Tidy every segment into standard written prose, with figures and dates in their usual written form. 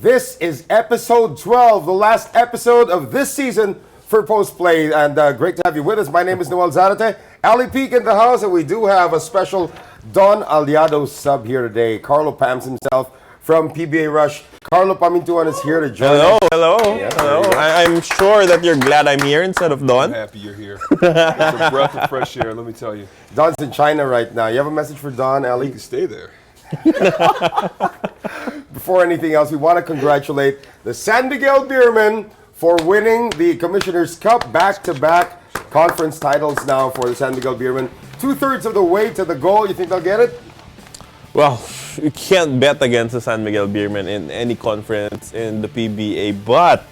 This is episode 12, the last episode of this season for Post Play, and great to have you with us. My name is Noel Zarate, Ali Peak in the house, and we do have a special Don Aliado sub here today. Carlo Pams himself from PBA Rush. Carlo Pamintuan is here to join us. Hello. Yeah, Hello. I'm sure that you're glad I'm here instead of Don. I'm happy you're here. It's a breath of fresh air, let me tell you. Don's in China right now. You have a message for Don, Ali? You can stay there. Before anything else, we want to congratulate the San Miguel Beermen for winning the Commissioner's Cup, back-to-back conference titles now for the San Miguel Beermen. 2/3 of the way to the goal. You think they'll get it? Well, you can't bet against the San Miguel Beermen in any conference in the PBA, but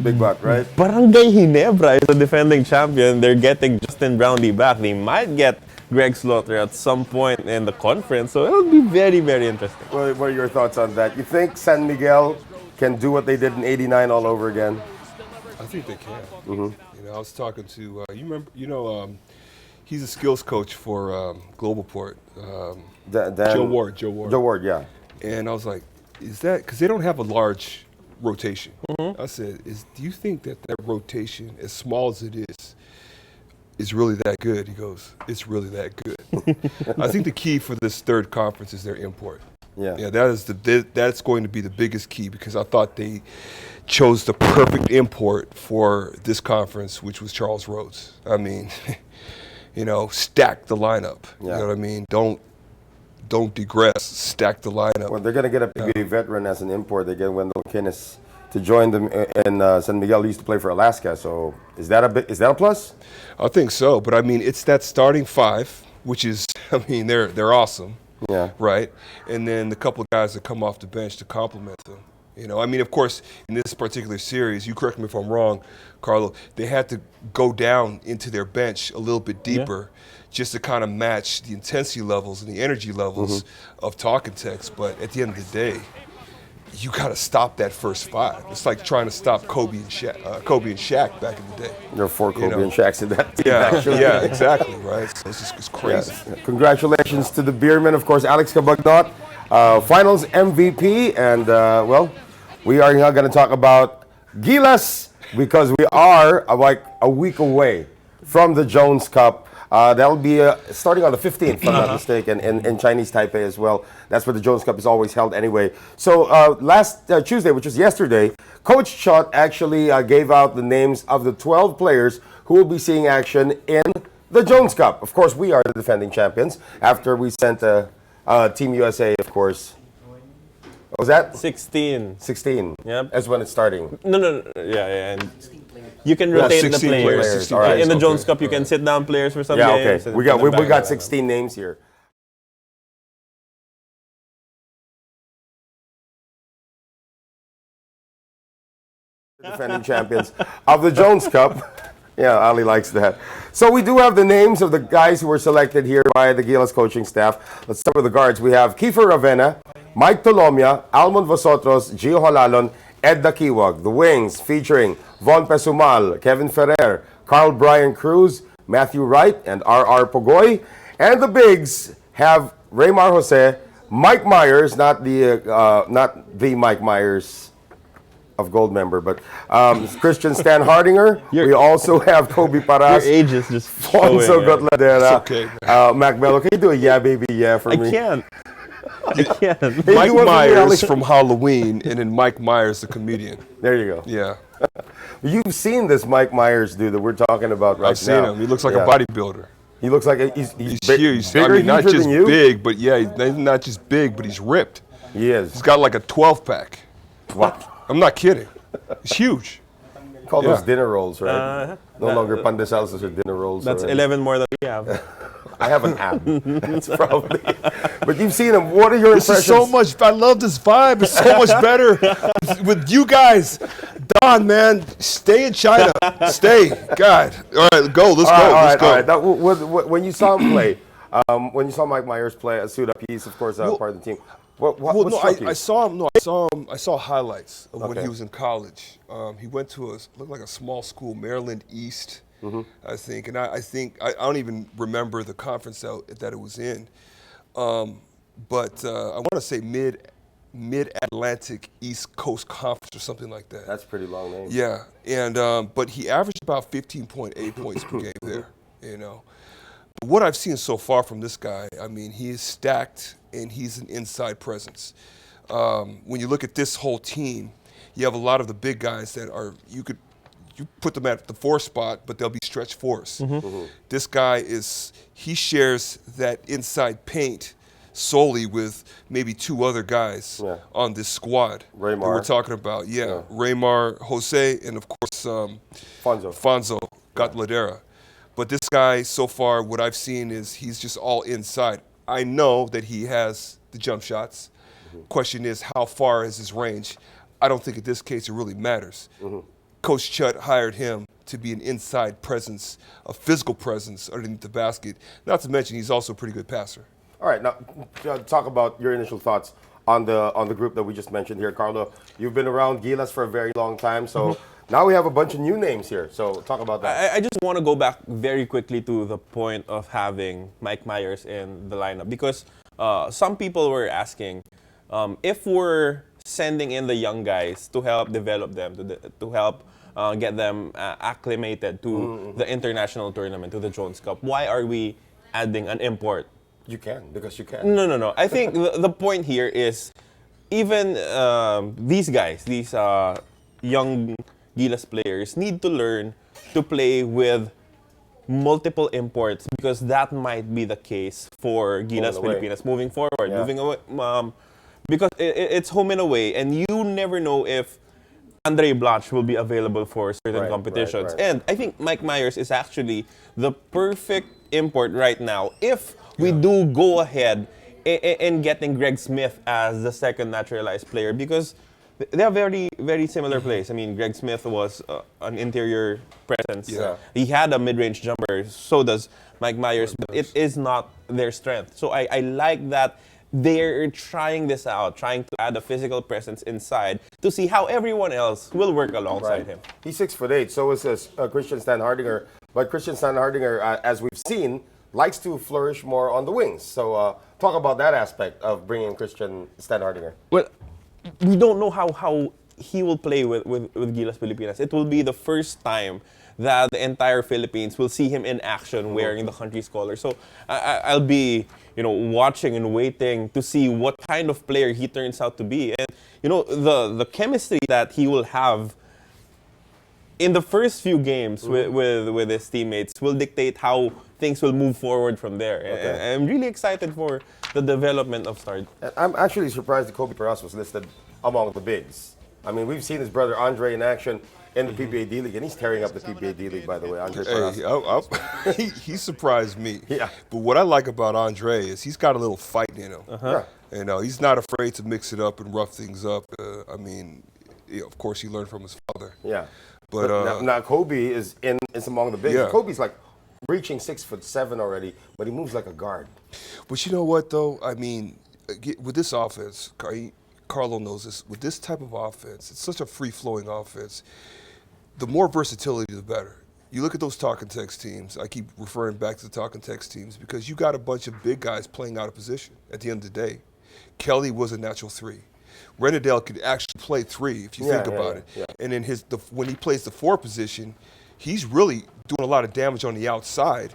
Big butt, right? Barangay Ginebra is the defending champion. They're getting Justin Brownlee back. They might get Greg Slaughter at some point in the conference, so it'll be very, very interesting. What are your thoughts on that? You think San Miguel can do what they did in '89 all over again? I think they can. You know, I was talking to he's a skills coach for Globalport. Joe Ward. Joe Ward, yeah. And I was like, is that because they don't have a large rotation? I said, do you think that rotation, as small as it is really that good? He goes, it's really that good. I think the key for this third conference is their import. Yeah, that's going to be the biggest key, because I thought they chose the perfect import for this conference, which was Charles Rhodes. I mean, stack the lineup. Yeah. You know what I mean? Don't digress. Stack the lineup. Well, they're going to get a PBA veteran as an import. They get Wendell Kinnis to join them in San Miguel. He used to play for Alaska, so is that a plus? I think so, but I mean, it's that starting five, which is, they're awesome. Yeah. Right? And then the couple of guys that come off the bench to complement them. Of course, in this particular series, you correct me if I'm wrong, Carlo, they had to go down into their bench a little bit deeper just to kind of match the intensity levels and the energy levels of Talking Tex. But at the end of the day, you got to stop that first five. It's like trying to stop Kobe and Shaq back in the day. There are 4 Kobe and Shaqs in that team, Yeah, actually. yeah, exactly, right? So it's crazy. Yes. Congratulations to the Beermen, of course, Alex Cabagnot, Finals MVP, and we are now going to talk about Gilas, because we are like a week away from the Jones Cup. That'll be starting on the 15th, if I'm not mistaken, in Chinese Taipei as well. That's where the Jones Cup is always held anyway. So last Tuesday, which was yesterday, Coach Chot actually gave out the names of the 12 players who will be seeing action in the Jones Cup. Of course, we are the defending champions after we sent Team USA, of course. What was that? 16. 16. Yep. That's when it's starting. No. Yeah. And you can rotate the 16 players. 16 All right. In the Okay. Jones Cup, you can sit down players for some Yeah, games. okay. and We put them got back. 16 names here. Defending champions of the Jones Cup. Yeah, Ali likes that. So we do have the names of the guys who were selected here by the Gilas coaching staff. Let's start with the guards. We have Kiefer Ravena, Mike Tolomia, Almond Vosotros, Gio Holalon, Ed Dakiwag. The wings featuring Von Pesumal, Kevin Ferrer, Carl Brian Cruz, Matthew Wright, and R.R. Pogoy. And the bigs have Raymar Jose, Mike Myers, not the Mike Myers of Gold member, but Christian Stan Hardinger. We also have Kobe Paras. Your age is just Fonso showing. Gotladera. It's okay, Mac Bello. Can you do a yeah, baby, yeah for me? I can't. Hey, Mike you want me, Ali? Myers from Halloween, and then Mike Myers, the comedian. There you go. Yeah, You've seen this Mike Myers dude that we're talking about right now. I've seen him. He looks like a bodybuilder. He looks like he's Huge. bigger, not huger just than you. big, but he's not just big, but he's ripped. He is. He's got like a 12-pack. What? I'm not kidding. He's huge. Call those Yeah. dinner rolls, right? No longer pandesals, those are dinner rolls. That's already. 11 more than we have. I have an ab. That's probably. But you've seen him. What are your This impressions? is so much. I love this vibe. It's so much better with you guys. Don, man, stay in China. Stay. God. All right, go. Let's go. Let's go. All right. When you saw him play, when you saw Mike Myers play, suit up, he's of course part of the team. What struck you? I saw him. I saw highlights of when he was in college. He went to looked like a small school, Maryland East, I think. And I think I don't even remember the conference that it was in. But I want to say Mid-Atlantic East Coast Conference or something like that. That's a pretty long name. Yeah, and but he averaged about 15.8 points per game there. You know, but what I've seen so far from this guy, I mean, he is stacked and he's an inside presence. When you look at this whole team, you have a lot of the big guys that are you put them at the 4 spot, but they'll be stretch 4s. This guy he shares that inside paint solely with maybe 2 other guys on this squad that we're talking about. Yeah. Raymar, Jose, and of course Fonzo Gatladera. But this guy, so far, what I've seen is he's just all inside. I know that he has the jump shots. Question is, how far is his range? I don't think in this case it really matters. Coach Chut hired him to be an inside presence, a physical presence underneath the basket. Not to mention, he's also a pretty good passer. All right, now talk about your initial thoughts on the group that we just mentioned here, Carlo. You've been around Gilas for a very long time, so now we have a bunch of new names here. So talk about that. I just want to go back very quickly to the point of having Mike Myers in the lineup because some people were asking if we're sending in the young guys to help develop them, to help get them acclimated to the international tournament, to the Jones Cup. Why are we adding an import? You can, because you can. No. I think the point here is even these guys, these young Gilas players need to learn to play with multiple imports because that might be the case for Gilas Pilipinas moving forward, moving away. Because it's home and away, and you never know if Andre Blanche will be available for certain competitions. And I think Mike Myers is actually the perfect import right now if we do go ahead in getting Greg Smith as the second naturalized player because they have very, very similar plays. I mean, Greg Smith was an interior presence. He had a mid-range jumper. So does Mike Myers, but it is not their strength. So I like that they're trying this out, trying to add a physical presence inside to see how everyone else will work alongside him. He's 6'8", so is Christian Standhardinger. But Christian Standhardinger, as we've seen, likes to flourish more on the wings. So talk about that aspect of bringing Christian Standhardinger. Well, we don't know how he will play with Gilas Pilipinas. It will be the first time that the entire Philippines will see him in action wearing the country's colors. So I'll be, watching and waiting to see what kind of player he turns out to be. And, the chemistry that he will have in the first few games with his teammates will dictate how things will move forward from there. And I'm really excited for the development of Star. I'm actually surprised that Kobe Paras was listed among the bigs. I mean, we've seen his brother Andre in action in the PBA D League, and he's tearing up the PBA D League, by the way. Andre Paras. He surprised me. Yeah. But what I like about Andre is he's got a little fight in him. He's not afraid to mix it up and rough things up. Of course, he learned from his father. Yeah. But now Kobe is among the bigs. Yeah. Kobe's like reaching 6'7" already, but he moves like a guard. But you know what, though? I mean, with this offense, Carlo knows this. With this type of offense, it's such a free-flowing offense. The more versatility, the better. You look at those talking text teams. I keep referring back to the talking text teams because you got a bunch of big guys playing out of position at the end of the day. Kelly was a natural 3. Renadale could actually play 3 if you think about it. Yeah. And in when he plays the 4 position, he's really doing a lot of damage on the outside,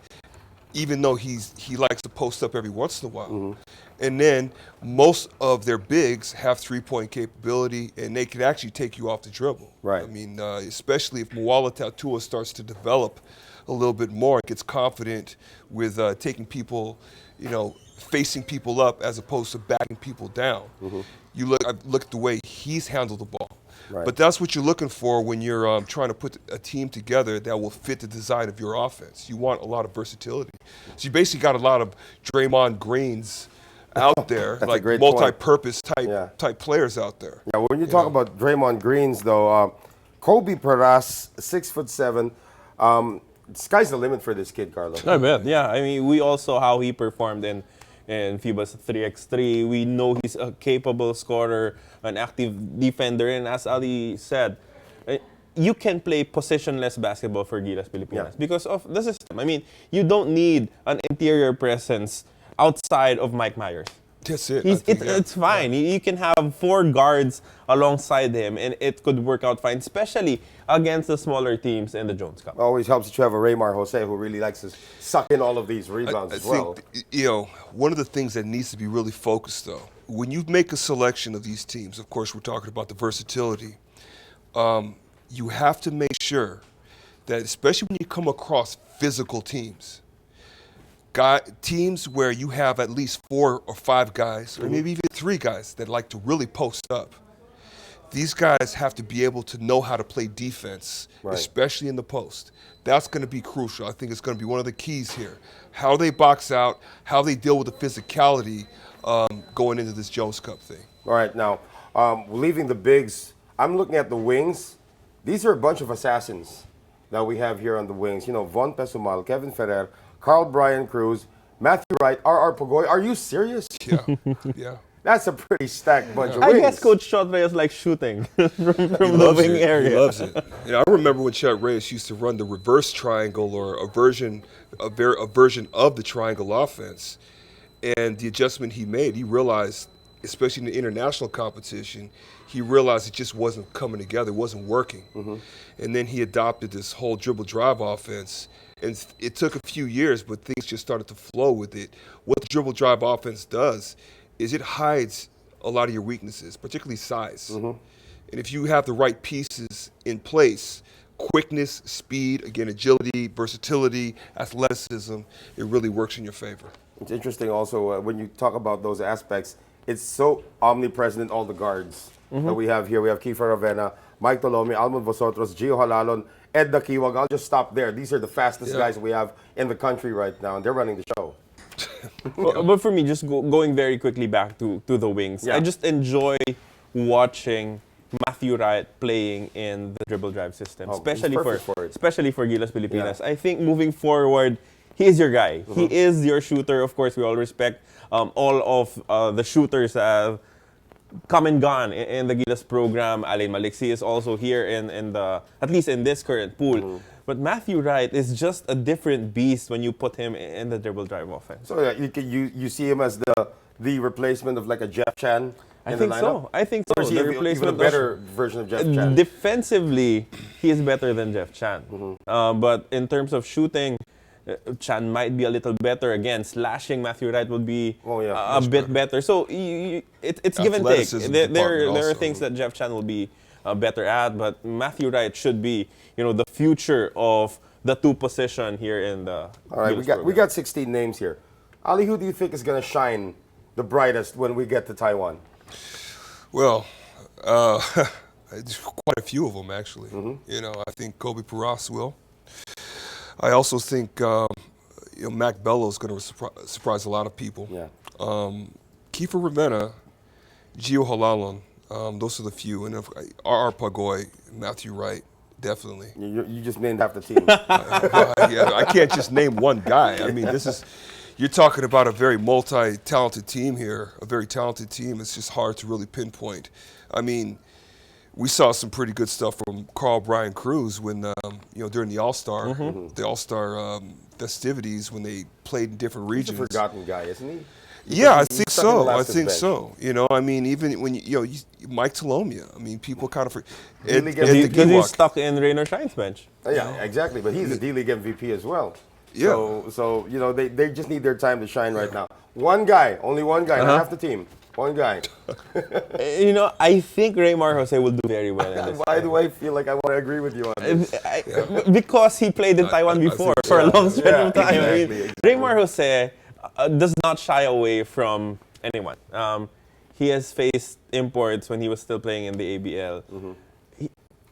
even though he likes to post up every once in a while. And then most of their bigs have 3-point capability, and they can actually take you off the dribble. Right. I mean, especially if Mwala Tatua starts to develop a little bit more, gets confident with taking people, facing people up as opposed to backing people down. You look at the way he's handled the ball. Right. But that's what you're looking for when you're trying to put a team together that will fit the design of your offense. You want a lot of versatility. So you basically got a lot of Draymond Greens out there, like multi-purpose type players out there. Yeah, when you talk about Draymond Greens, though, Kobe Paras, 6'7". Sky's the limit for this kid, Carlo. I bet. Yeah, I mean, we all saw how he performed in FIBA's 3x3. We know he's a capable scorer, an active defender, and as Ali said, you can play positionless basketball for Gilas Pilipinas because of the system. I mean, you don't need an interior presence outside of Mike Myers. That's it. It's fine. You can have 4 guards alongside him, and it could work out fine, especially against the smaller teams in the Jones Cup. Always helps that you have a Raymar Jose who really likes to suck in all of these rebounds I as well. think, one of the things that needs to be really focused, though, when you make a selection of these teams, of course, we're talking about the versatility, you have to make sure that, especially when you come across physical teams, teams where you have at least 4 or 5 guys, or maybe even 3 guys that like to really post up. These guys have to be able to know how to play defense, especially in the post. That's going to be crucial. I think it's going to be one of the keys here. How they box out, how they deal with the physicality going into this Jones Cup thing. All right, now, leaving the bigs, I'm looking at the wings. These are a bunch of assassins that we have here on the wings. Von Pesumal, Kevin Ferrer, Carl Brian Cruz, Matthew Wright, R.R. Pagoy. Are you serious? Yeah. That's a pretty stacked bunch of I wings. guess Coach Shot Reyes likes shooting from the wing area. He loves it. I remember when Chet Reyes used to run the reverse triangle, or a version of the triangle offense. And the adjustment he made, he realized, especially in the international competition, he realized it just wasn't coming together, it wasn't working. And then he adopted this whole dribble drive offense. And it took a few years, but things just started to flow with it. What the dribble drive offense does is it hides a lot of your weaknesses, particularly size. And if you have the right pieces in place, quickness, speed, again, agility, versatility, athleticism, it really works in your favor. It's interesting also when you talk about those aspects, it's so omnipresent in all the guards that we have here. We have Kiefer Ravena, Mike Tolome, Almond Vosotros, Gio Halalon, Ed Dakiwag. I'll just stop there. These are the fastest guys we have in the country right now, and they're running the show. But for me, just going very quickly back to the wings, I just enjoy watching Matthew Wright playing in the dribble drive system, especially for Gilas Pilipinas. I think moving forward, he is your guy. He is your shooter. Of course, we all respect all of the shooters that have come and gone in the Gilas program. Alain Maliksi is also here in the, at least in this current pool. But Matthew Wright is just a different beast when you put him in the dribble drive offense. So you see him as the replacement of like a Jeff Chan I in think the lineup? so. I think so. Or is he The even replacement a better version of Jeff Chan? Defensively, he is better than Jeff Chan. But in terms of shooting, Chan might be a little better. Again, slashing Matthew Wright would be a bit better. So it's give and take. There are things that Jeff Chan will be better at, but Matthew Wright should be, the future of the 2 position here in the. All right, we got 16 names here. Ali, who do you think is going to shine the brightest when we get to Taiwan? Well, there's quite a few of them actually. I think Kobe Paras will. I also think Mac Bello is going to surprise a lot of people. Yeah. Kiefer Ravena, Gio Halalon, those are the few, and R.R. Pagoy, Matthew Wright, definitely. You just named half the team. I can't just name one guy. I mean, you're talking about a very multi-talented team here, a very talented team. It's just hard to really pinpoint. I mean, we saw some pretty good stuff from Carl Brian Cruz when, during the All-Star, festivities when they played in different regions. He's a forgotten guy, isn't he? Yeah, I think so. Even when Mike Tolomia. I mean, people kind of forget. Because he's stuck in Rain or Shine's bench. Yeah, exactly. But he's a D-League MVP as well. Yeah. So they just need their time to shine right now. One guy, only one guy, not half the team. One guy. I think Raymar Jose will do very well in this. Why do I feel like I want to agree with you on this? Because he played in Taiwan before for a long stretch of time. Exactly. Raymar Jose does not shy away from anyone. He has faced imports when he was still playing in the ABL.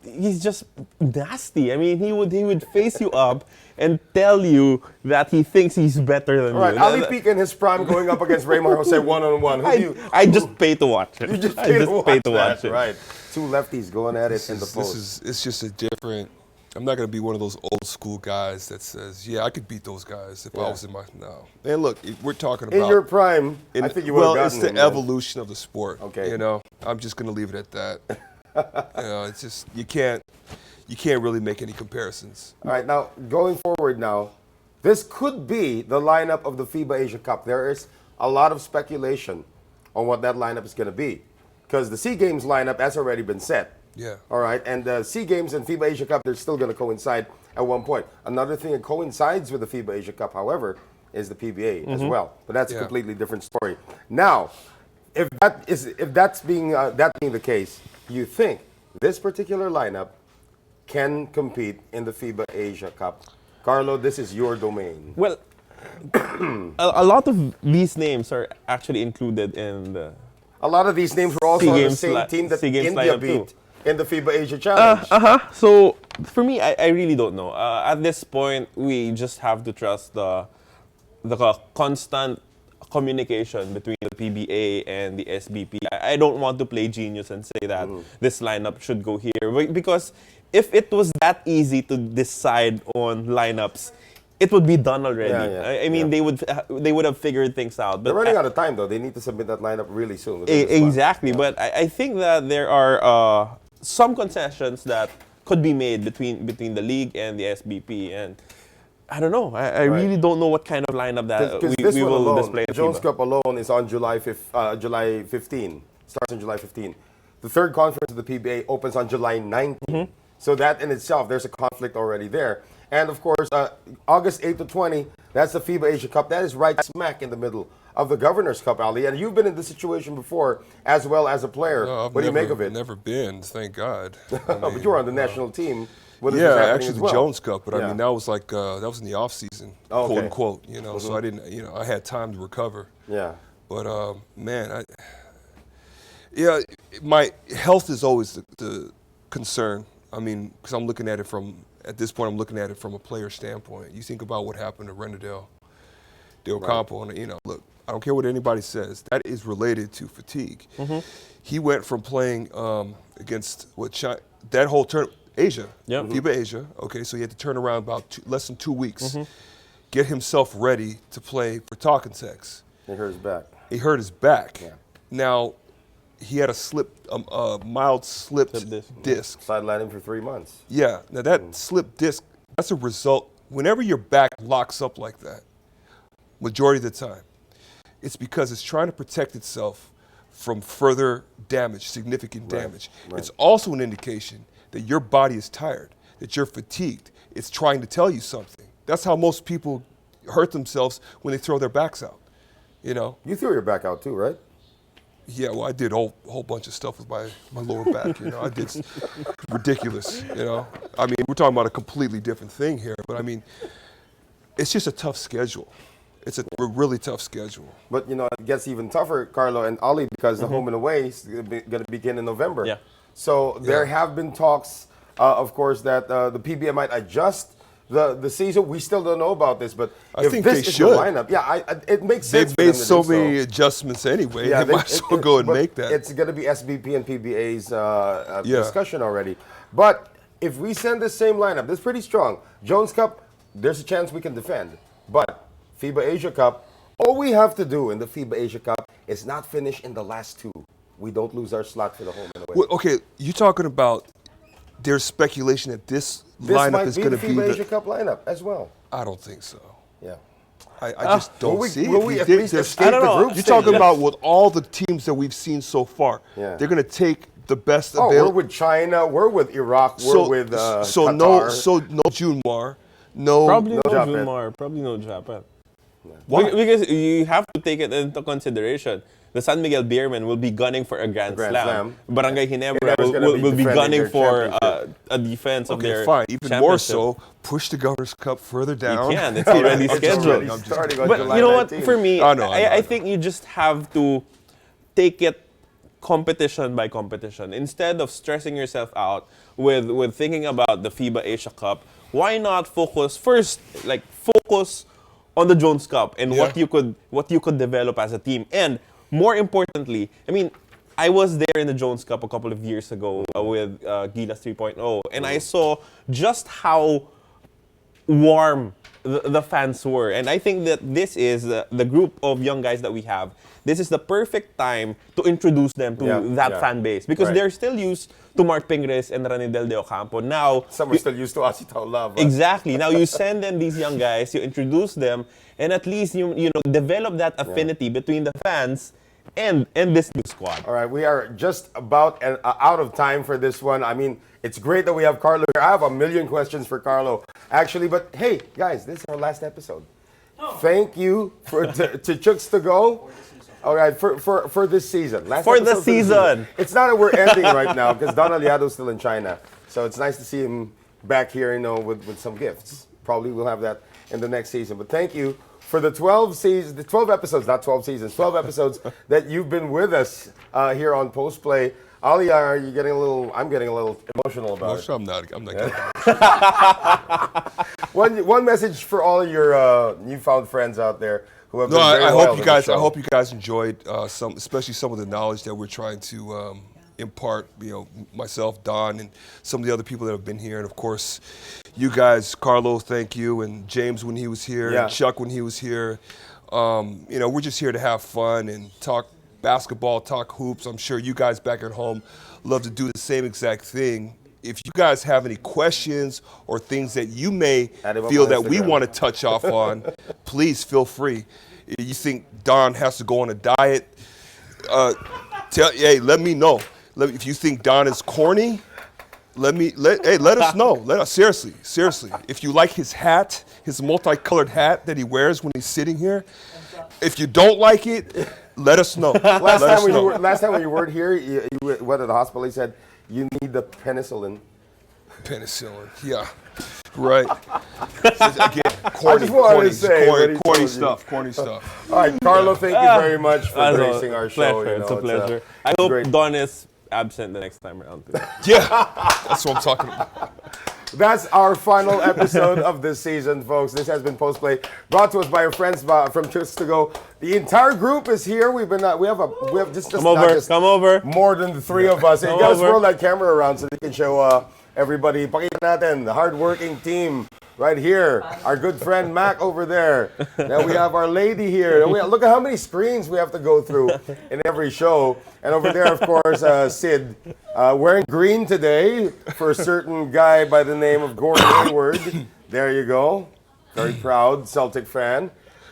He's just nasty. I mean, he would face you up and tell you that he thinks he's better than All right, you. Ali Peak in his prime going up against Raymar Jose one-on-one. I just pay to watch it. You just I pay just to pay watch to watch that, it. right? 2 lefties going at it in the post. It's just a different. I'm not going to be one of those old school guys that says, "Yeah, I could beat those guys if I was in my." No. And look, we're talking about in your prime. I think you would have gotten it's the him, evolution of the sport. Okay. I'm just going to leave it at that. It's just you can't really make any comparisons. All right, now going forward now, this could be the lineup of the FIBA Asia Cup. There is a lot of speculation on what that lineup is going to be. Because the SEA Games lineup has already been set. Yeah. All right. And the SEA Games and FIBA Asia Cup, they're still going to coincide at one point. Another thing that coincides with the FIBA Asia Cup, however, is the PBA as well. But that's a completely different story. Now, if that's being the case, you think this particular lineup can compete in the FIBA Asia Cup? Carlo, this is your domain. Well, a lot of these names are actually included in the A lot of these names were also on the SEA same Games team that SEA Games India lineup beat too. in the FIBA Asia Challenge. So for me, I really don't know. At this point, we just have to trust the constant communication between the PBA and the SBP. I don't want to play genius and say that this lineup should go here, because if it was that easy to decide on lineups, it would be done already. I mean, they would have figured things out. But They're running out of time, though. They need to submit that lineup really soon. Exactly, but I think that there are some concessions that could be made between the league and the SBP, and I don't know. I really don't know what kind of lineup that we will alone, display. The Jones Cup alone is on July 15. Starts on July 15. The third conference of the PBA opens on July 19. So that in itself, there's a conflict already there. And of course, August 8 to 20, that's the FIBA Asia Cup. That is right smack in the middle of the Governor's Cup, Ali. And you've been in this situation before as well as a player. What do you make of it? Never been, thank God. But you were on the national team. Yeah, actually the Jones Cup, but Yeah. I mean that was like that was in the off season, Oh, okay. quote unquote. You know, so I didn't, I had time to recover. Yeah. But man, my health is always the concern. I mean, because I'm looking at it at this point, I'm looking at it from a player standpoint. You think about what happened to Renadale Del Campo, and look, I don't care what anybody says, that is related to fatigue. He went from playing against that whole Asia, FIBA Asia. Okay, so he had to turn around about less than 2 weeks, get himself ready to play for Talking Tex. He hurt his back. He hurt his back. Yeah. Now, he had a mild slipped disc. Sidelined him for 3 months. Yeah. Now that slipped disc, that's a result. Whenever your back locks up like that, majority of the time, it's because it's trying to protect itself from further damage, significant damage. Right. It's also an indication that your body is tired, that you're fatigued. It's trying to tell you something. That's how most people hurt themselves when they throw their backs out. You threw your back out too, right? Yeah, well, I did a whole bunch of stuff with my lower back. I did ridiculous. I mean, we're talking about a completely different thing here, but I mean, it's just a tough schedule. It's a really tough schedule. But it gets even tougher, Carlo and Ali, because the home and away is going to begin in November. Yeah. So there have been talks, of course, that the PBA might adjust the season. We still don't know about this, but I if think this they is should. the lineup, it makes sense. They've made for them to so do many adjustments anyway. Yeah, they might as well go and but make that. It's going to be SBP and PBA's discussion already. But if we send the same lineup, that's pretty strong. Jones Cup, there's a chance we can defend. But FIBA Asia Cup, all we have to do in the FIBA Asia Cup is not finish in the last two. We don't lose our slot for the home and away. Well, okay, you're talking about there's speculation that this lineup is going to be the FIBA Asia Cup lineup as well. I don't think so. Yeah. I just don't see it. Will we at They- least they're- escape I don't the know. group You're stage? talking about with all the teams that we've seen so far. Yeah. They're going to take the best Oh, we're available. with China. We're with Iraq. We're with Qatar. no Junmar, no. Probably no Japan. Junmar, probably no Japan. Why? Because you have to take it into consideration. The San Miguel Beermen will be gunning for a Grand Grand Slam. Slam. Barangay Ginebra Ginebra's gonna be will be defending gunning their for championship. a defense of Okay, their fine. Even more championship. so, push the Governor's Cup further down. You can. It's already I'm just scheduled. kidding. I'm just Starting on But July you know what? 19th. For me, I know. I think you just have to take it competition by competition. Instead of stressing yourself out with thinking about the FIBA Asia Cup, why not focus on the Jones Cup and what you could develop as a team. And more importantly, I mean, I was there in the Jones Cup a couple of years ago with Gilas 3.0, and I saw just how warm the fans were. And I think that this is the group of young guys that we have. This is the perfect time to introduce them to that fan base, because they're still used to Mart Pingres and Ranidel de Ocampo. Now, Some are still used to Asitaw Love. exactly. Now you send them these young guys, you introduce them, and at least you develop that affinity between the fans and this new squad. All right, we are just about out of time for this one. I mean, it's great that we have Carlo here. I have a million questions for Carlo, actually. But hey, guys, this is our last episode. Thank you to Chooks to Go. All right, for this season. For the season. It's not that we're ending right now because Don Aliado's still in China. So it's nice to see him back here, with some gifts. Probably we'll have that in the next season. But thank you for the 12 episodes, not 12 seasons, 12 episodes that you've been with us here on Post Play. Ali, are you getting a little? I'm getting a little emotional about it. I'm not getting One message for all of your newfound friends out there who have been very I loyal hope to you the guys. show. I hope you guys enjoyed especially some of the knowledge that we're trying to impart. Myself, Don, and some of the other people that have been here, and of course, you guys, Carlo, thank you, and James when he was here, Yeah. and Chuck when he was here. We're just here to have fun and talk basketball, talk hoops. I'm sure you guys back at home love to do the same exact thing. If you guys have any questions or things that you may Add him up feel on that we Instagram. want to touch off on, please feel free. You think Don has to go on a diet? Let me know. If you think Don is corny, let us know. Seriously. If you like his hat, his multicolored hat that he wears when he's sitting here, if you don't like it, let us know. Last time when you weren't here, you went to the hospital. He said you need the penicillin. Penicillin, yeah, right. Again, corny, just wanted to say what he corny told stuff, corny stuff. All right, Carlo, thank you very much for That's gracing our show. pleasure. It's a it's, pleasure. I it's hope great. Don is absent the next time around. Yeah, that's what I'm talking about. That's our final episode of this season, folks. This has been Post Play, brought to us by our friends from Chooks to Go. The entire group is here. We have just Come over. more than the three of us. Hey, you Come gotta over. swirl that camera around so they can show everybody. Pakita natin, the hardworking team right here. Our good friend Mac over there. Now we have our lady here. Look at how many screens we have to go through in every show. And over there, of course, Sid, wearing green today for a certain guy by the name of Gordon Hayward. There you go. Very proud Celtic fan.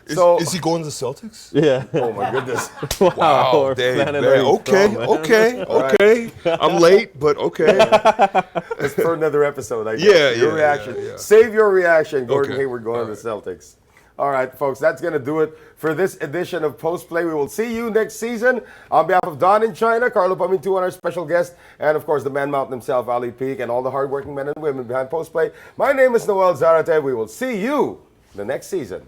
Is he going to the Celtics? Yeah. Oh my goodness. Wow, we're Dave, planning man. on Okay. I'm late, but okay. That's for another episode, I guess. Yeah, Your yeah, reaction. yeah, yeah. Save your reaction, Gordon Okay. Hayward going All to the Celtics. All right, folks, that's going to do it for this edition of Post Play. We will see you next season. On behalf of Don in China, Carlo Pamintu, and our special guest, and of course the man mountain himself, Ali Peak, and all the hardworking men and women behind Post Play. My name is Noel Zarate. We will see you the next season.